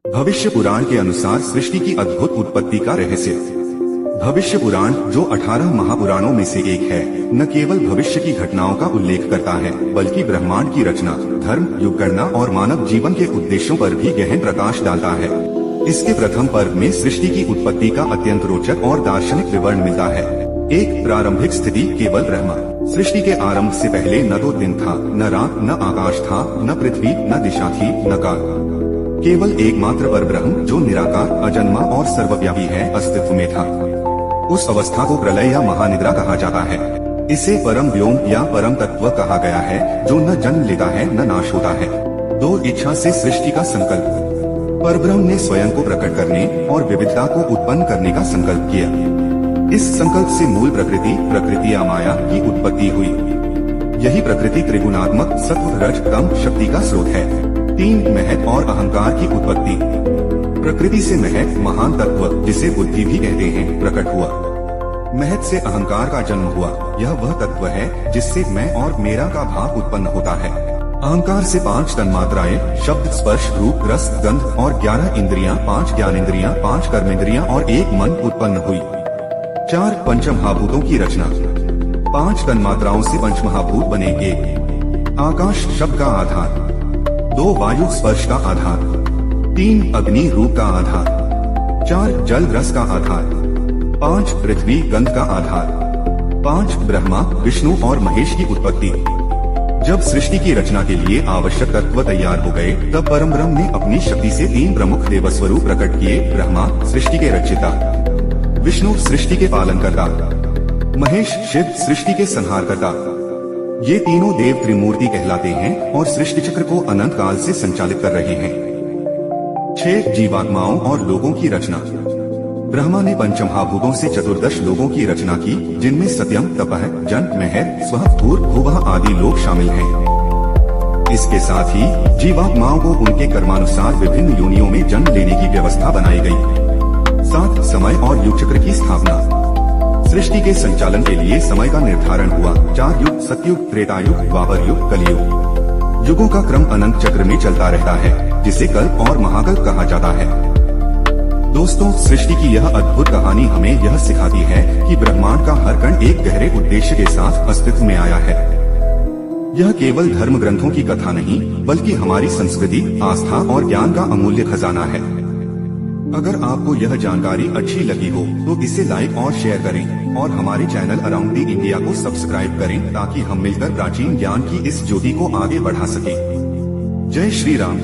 भविष्य पुराण के अनुसार सृष्टि की अद्भुत उत्पत्ति का रहस्य। भविष्य पुराण, जो 18 महापुराणों में से एक है, न केवल भविष्य की घटनाओं का उल्लेख करता है, बल्कि ब्रह्मांड की रचना, धर्म, युग गणना और मानव जीवन के उद्देश्यों पर भी गहन प्रकाश डालता है। इसके प्रथम पर्व में सृष्टि की उत्पत्ति का अत्यंत रोचक और दार्शनिक विवरण मिलता है। एक प्रारंभिक स्थिति, केवल ब्रह्मा। सृष्टि के आरंभ से पहले न तो दिन था, न रात, न आकाश था, न पृथ्वी, न दिशा थी, न काल। केवल एकमात्र परब्रह्म, जो निराकार, अजन्मा और सर्वव्यापी है, अस्तित्व में था। उस अवस्था को प्रलय या महानिद्रा कहा जाता है। इसे परम व्योम या परम तत्व कहा गया है, जो न जन्म लेता है न नाश होता है। दो इच्छा से सृष्टि का संकल्प। परब्रह्म ने स्वयं को प्रकट करने और विविधता को उत्पन्न करने का संकल्प किया। इस संकल्प से मूल प्रकृति या माया की उत्पत्ति हुई। यही प्रकृति त्रिगुणात्मक सत्व, रज, तम शक्ति का स्रोत है। तीन, महत और अहंकार की उत्पत्ति। प्रकृति से महत, महान तत्व, जिसे बुद्धि भी कहते हैं, प्रकट हुआ। महत से अहंकार का जन्म हुआ। यह वह तत्व है जिससे मैं और मेरा का भाव उत्पन्न होता है। अहंकार से 5 तन्मात्राएं, शब्द, स्पर्श, रूप, रस, गंध और 11 इंद्रियां, 5 ज्ञानेंद्रियां, 5 कर्मेंद्रियां और 1 मन उत्पन्न हुई। 4 पंचमहाभूतों की रचना। 5 तन्मात्राओं से पंचमहाभूत बने। 1 आकाश, शब्द का आधार। 2 वायु, स्पर्श का आधार। 3 अग्नि, रूप का आधार। 4 जल, रस का आधार। 5 पृथ्वी, गंध का आधार। 5 ब्रह्मा, विष्णु और महेश की उत्पत्ति। जब सृष्टि की रचना के लिए आवश्यक तत्व तैयार हो गए, तब परम ब्रह्म ने अपनी शक्ति से 3 प्रमुख देवस्वरूप प्रकट किए। ब्रह्मा, सृष्टि के रचयिता। विष्णु, सृष्टि के पालनकर्ता। महेश, शिव, सृष्टि के संहारकर्ता। ये तीनों देव त्रिमूर्ति कहलाते हैं और सृष्टि चक्र को अनंत काल से संचालित कर रहे हैं। 6 जीवात्माओं और लोगों की रचना। ब्रह्मा ने पंचमहाभूतों से 14 लोगों की रचना की, जिनमें सत्यम, तपः, जन, महर, स्वः, भूर, भुवः आदि लोग शामिल हैं। इसके साथ ही जीवात्माओं को उनके कर्मानुसार विभिन्न योनियों में जन्म लेने की व्यवस्था बनाई गई। 7 समय और युग चक्र की स्थापना। सृष्टि के संचालन के लिए समय का निर्धारण हुआ। 4 युग, सतयुग, त्रेतायुग, द्वापर युग, कलियुग। युगों का क्रम अनंत चक्र में चलता रहता है, जिसे कल्प और महाकल्प कहा जाता है। दोस्तों, सृष्टि की यह अद्भुत कहानी हमें यह सिखाती है कि ब्रह्मांड का हर कण एक गहरे उद्देश्य के साथ अस्तित्व में आया है। यह केवल धर्म ग्रंथों की कथा नहीं, बल्कि हमारी संस्कृति, आस्था और ज्ञान का अमूल्य खजाना है। अगर आपको यह जानकारी अच्छी लगी हो तो इसे लाइक और शेयर करें और हमारे चैनल अराउंड द इंडिया को सब्सक्राइब करें, ताकि हम मिलकर प्राचीन ज्ञान की इस ज्योति को आगे बढ़ा सकें। जय श्री राम।